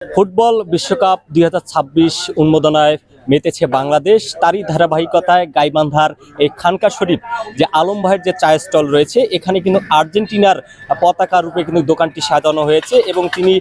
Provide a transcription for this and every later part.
Football বিশ্বকাপ ২০২৬ উন্মোদনায় মেতেছে বাংলাদেশ। তারই ধারাবাহিকতায় গাইবান্ধার এই খানকা শরীফ যে আলম ভাইয়ের যে চায়ের স্টল রয়েছে, এখানে কিন্তু আর্জেন্টিনার পতাকা রূপে কিন্তু দোকানটি সাজানো হয়েছে এবং তিনি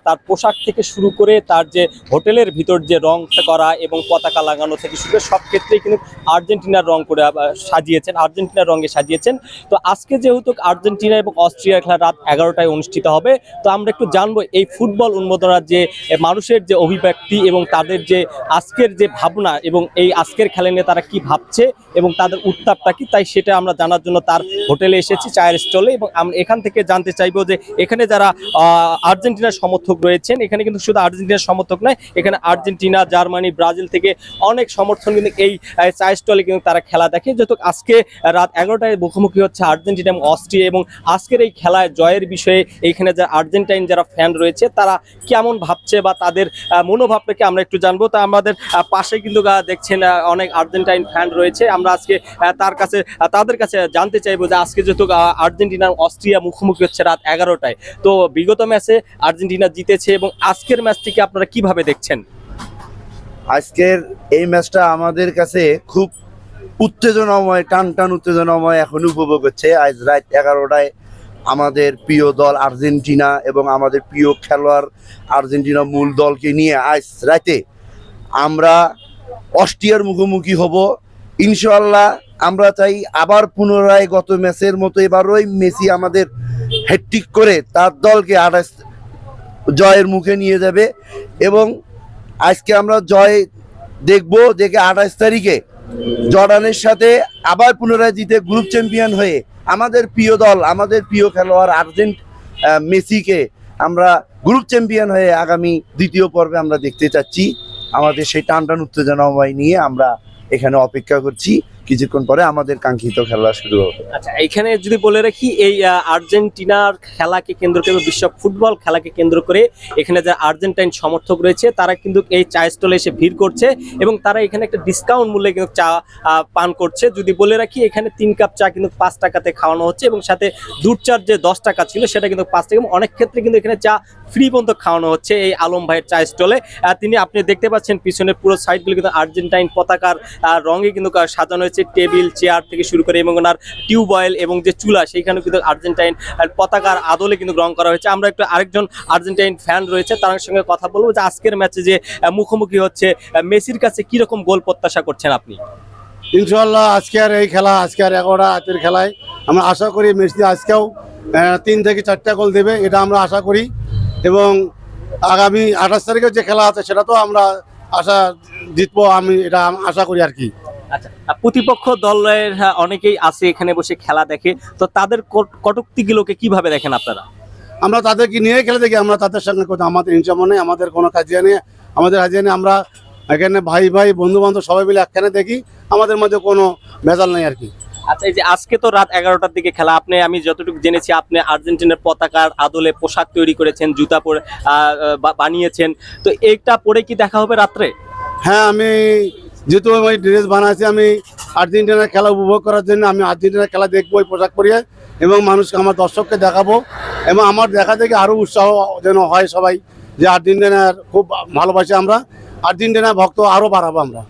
তার পোশাক থেকে শুরু করে তার যে হোটেলের ভিতর যে রং করা এবং পতাকা লাগানো থেকে শুরু করে সব ক্ষেত্রেই কিন্তু আর্জেন্টিনার রং করে সাজিয়েছেন, আর্জেন্টিনার রঙে সাজিয়েছেন। তো আজকে যেহেতু আর্জেন্টিনা এবং অস্ট্রিয়ার খেলা রাত 11টায় অনুষ্ঠিত হবে, তো আমরা একটু জানবো এই ফুটবল উন্মোদনার যে মানুষের যে অভিব্যক্তি এবং তাদের যে আজকের যে ভাবনা এবং এই আজকের খেলা নিয়ে তারা কি ভাবছে এবং তাদের উত্তাপটা কি, তাই সেটা আমরা জানার জন্য তার হোটেলে এসেছি, চায়ের স্টলে। এবং আমরা এখান থেকে জানতে চাইবো যে এখানে যারা আর্জেন্টিনার সমর্থক রয়েছেন, এখানে কিন্তু শুধু আর্জেন্টিনার সমর্থক নয়, এখানে আর্জেন্টিনা, জার্মানি, ব্রাজিল থেকে অনেক সমর্থন কিন্তু এই চায়ের স্টলে কিন্তু তারা খেলা দেখে। যেহেতু আজকে রাত 11টায় মুখোমুখি হচ্ছে আর্জেন্টিনা এবং অস্ট্রিয়া, এবং আজকের এই খেলায় জয়ের বিষয়ে এইখানে যারা আর্জেন্টাইন যারা ফ্যান রয়েছে তারা কেমন ভাবছে বা তাদের মনোভাবটাকে আমরা একটু জানবো। তা আমাদের পাশে কিন্তু দেখছেন অনেক আর্জেন্টাইন ফ্যান রয়েছে। আমরা আজকে তাদের কাছে জানতে চাইবো যে আজকে যেহেতু আর্জেন্টিনা অস্ট্রিয়া মুখোমুখি হচ্ছে রাত 11টায়, তো বিগত ম্যাচে আর্জেন্টিনা জিতেছে এবং আজকের ম্যাচটিকে আপনারা কিভাবে দেখছেন? আজকের এই ম্যাচটা আমাদের কাছে খুব উত্তেজনাময়, টান টান উত্তেজনাময় এখন উপভোগ হচ্ছে। আজ রাত 11টায় আমাদের প্রিয় দল আর্জেন্টিনা এবং আমাদের প্রিয় খেলোয়াড় আর্জেন্টিনা মূল দলকে নিয়ে আজ রাতে আমরা অস্ট্রিয়ার মুখোমুখি হব ইনশাআল্লাহ। আমরা চাই আবার পুনরায় গত ম্যাচের মতো এবারই মেসি আমাদের হ্যাটট্রিক করে তার দলকে 28 জয়ের মুখে নিয়ে যাবে এবং আজকে আমরা জয় দেখবো, দেখে 28 তারিখে জর্ডানের সাথে আবার পুনরায় জিতে গ্রুপ চ্যাম্পিয়ন হয়ে আমাদের প্রিয় দল, আমাদের প্রিয় খেলোয়াড় মেসিকে আমরা গ্রুপ চ্যাম্পিয়ন হয়ে আগামী দ্বিতীয় পর্বে আমরা দেখতে চাচ্ছি। আমাদের সেই টান উত্তেজনাময় নিয়ে আমরা এখানে অপেক্ষা করছি। কিছুক্ষণ পরে আমাদের কাঙ্ক্ষিত খেলা শুরু হবে। আচ্ছা, এখানে যদি বলে রাখি, এই আর্জেন্টিনার খেলাকে কেন্দ্র করে, বিশ্ব ফুটবল খেলাকে কেন্দ্র করে এখানে যারা আর্জেন্টাইন সমর্থক রয়েছে তারা কিন্তু এই চা স্টলে এসে ভিড় করছে এবং তারা এখানে একটা ডিসকাউন্ট মূল্যে কিন্তু চা পান করছে। যদি বলে রাখি, এখানে 3 কাপ চা কিন্তু 5 টাকাতে খাওয়ানো হচ্ছে এবং সাথে দুধ চার যে 10 টাকা ছিল সেটা কিন্তু 5 টাকা, অনেক ক্ষেত্রে কিন্তু এখানে চা ফ্রি পর্যন্ত খাওয়ানো হচ্ছে এই আলম ভাইয়ের চা স্টলে। আপনি দেখতে পাচ্ছেন পিছনের পুরো সাইডগুলো কিন্তু আর্জেন্টাইন পতাকার রঙে কিন্তু সাজানো হয়েছে, টেবিল চেয়ার থেকে শুরু করে এবং ওনার টিউবওয়েল এবং যে চুলা সেইখানে কিন্তু আর্জেন্টাইন পতাকার আদলে কিন্তু রং করা হয়েছে। আমরা একটু আরেকজন আর্জেন্টাইন ফ্যান রয়েছে, তার সঙ্গে কথা বলবো যে আজকের ম্যাচে যে মুখোমুখি হচ্ছে মেসির কাছে কিরকম গোল প্রত্যাশা করছেন আপনি? ইনশাআল্লাহ আজকের এই খেলা, আজকের 11টা রাতের খেলায় আমরা আশা করি মেসি আজকেও 3 থেকে 4টা গোল দেবে, এটা আমরা আশা করি। এবং আগামী 28 তারিখের যে খেলা আছে সেটা তো আমরা জিতবো, আমি এটা আশা করি আর কি। আচ্ছা, প্রতিপক্ষ দলের অনেকেই আছে এখানে বসে খেলা দেখে, তো তাদের কটূক্তিগুলোকে কিভাবে দেখেন আপনারা? আমরা তাদেরকে নিয়ে খেলে দেখি, আমরা তাদের সঙ্গে কোথাও আমাদের হিংসা মনে, আমাদের কোনো কাজিয়া নেই, আমাদের হাজিয়া নেই। আমরা এখানে ভাই বন্ধু বান্ধব সবাই মিলে একখানে দেখি, আমাদের মধ্যে কোনো ভেজাল নেই আর কি। আচ্ছা, এই যে আজকে তো রাত 11টার দিকে খেলা, আমি যতটুকু জেনেছি আপনি আর্জেন্টিনার পতাকার আদলে পোশাক তৈরি করেছেন, জুতা পরে বানিয়েছেন, তো এইটা পরে কি দেখা হবে রাত্রে? হ্যাঁ, আমি যেহেতু ওই ড্রেস বানাইছি আমি আর্জেন্টিনার খেলা উপভোগ করার জন্য, আমি আর্জেন্টিনার খেলা দেখবো ওই পোশাক পরিয়ে এবং মানুষকে, আমার দর্শককে দেখাবো এবং আমার দেখা থেকে আরও উৎসাহ যেন হয় সবাই, যে আর্জেন্টিনার খুব ভালোবাসি আমরা, আর্জেন্টিনার ভক্ত আরও বাড়াবো আমরা।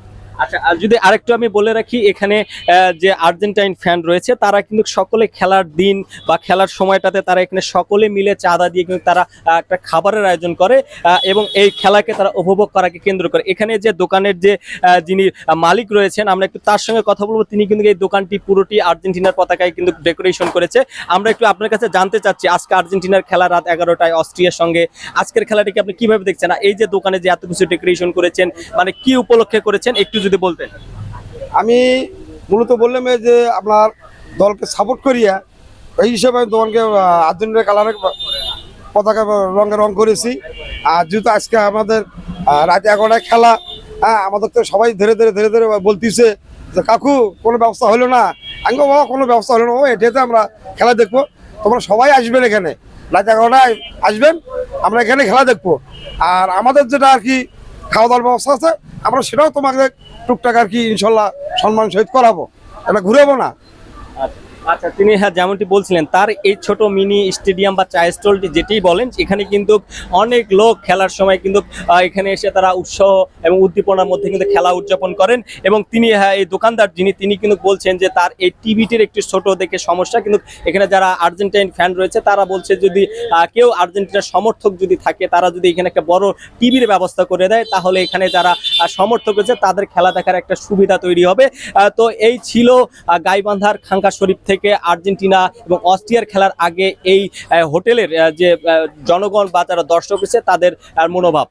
আচ্ছা, যদি আরেকটু আমি বলে রাখি, এখানে যে আর্জেন্টাইন ফ্যান রয়েছে তারা কিন্তু সকলে খেলার দিন বা খেলার সময়টাতে তারা এখানে সকলে মিলে চাঁদা দিয়ে কিন্তু তারা একটা খাবারের আয়োজন করে এবং এই খেলাকে তারা উপভোগ করাকে কেন্দ্র করে। এখানে যে দোকানের যে যিনি মালিক রয়েছেন, আমরা একটু তার সঙ্গে কথা বলবো। তিনি কিন্তু এই দোকানটি পুরোটি আর্জেন্টিনার পতাকায় কিন্তু ডেকোরেশন করেছে। আমরা একটু আপনার কাছে জানতে চাচ্ছি, আজকে আর্জেন্টিনার খেলা রাত 11টায় অস্ট্রিয়ার সঙ্গে, আজকের খেলাটিকে আপনি কিভাবে দেখছেন? এই যে দোকানে যে এত কিছু ডেকোরেশন করেছেন, মানে কি উপলক্ষে করেছেন একটু যদি বলতেন। আমি মূলত বললাম যে আপনার দলকে সাপোর্ট করিয়া এই হিসাবে আমি দোকানকে আর্জেন্টিনার কালারের পতাকা রং করেছি। আর যেহেতু আজকে আমাদের রাত 11টায় খেলা, হ্যাঁ, আমাদের তো সবাই ধীরে ধীরে বলতেছে যে কাকু কোনো ব্যবস্থা হলো না, আমি বাবা কোনো ব্যবস্থা হলো না, এটাতে আমরা খেলা দেখবো, তোমরা সবাই আসবেন এখানে রাত 11টায় আসবেন, আমরা এখানে খেলা দেখবো। আর আমাদের যেটা আর কি খাওয়া দাওয়ার ব্যবস্থা আছে, আমরা সেটাও তোমাকে টুকটাক আর কি ইনশাল্লাহ সম্মান সহিত করাবো, এটা ঘুরাবো না। আচ্ছা, তিনি হ্যাঁ যেমনটি বলছিলেন তার এই ছোট মিনি স্টেডিয়াম বা চা স্টলটি যেটি বলেন এখানে কিন্তু অনেক লোক খেলার সময় কিন্তু এখানে এসে তারা উৎসাহ এবং উদ্দীপনার মধ্যে কিন্তু খেলা উদযাপন করেন। এবং তিনি হ্যাঁ এই দোকানদার যিনি তিনি কিন্তু বলছেন যে তার এই টিভিটির একটি ছোট দেখে সমস্যা, কিন্তু এখানে যারা আর্জেন্টাইন ফ্যান রয়েছে তারা বলছে যদি কেউ আর্জেন্টিনার সমর্থক যদি থাকে তারা যদি এখানে একটা বড় টিভির ব্যবস্থা করে দেয় তাহলে এখানে যারা সমর্থক রয়েছে তাদের খেলা দেখার একটা সুবিধা তৈরি হবে। তো এই ছিল গাইবান্ধার খাঙ্কা শরীফ থেকে আর্জেন্টিনা এবং অস্ট্রিয়ার খেলার আগে এই হোটেলের যে জনগণ বা যারা দর্শক রয়েছে তাদের মনোভাব।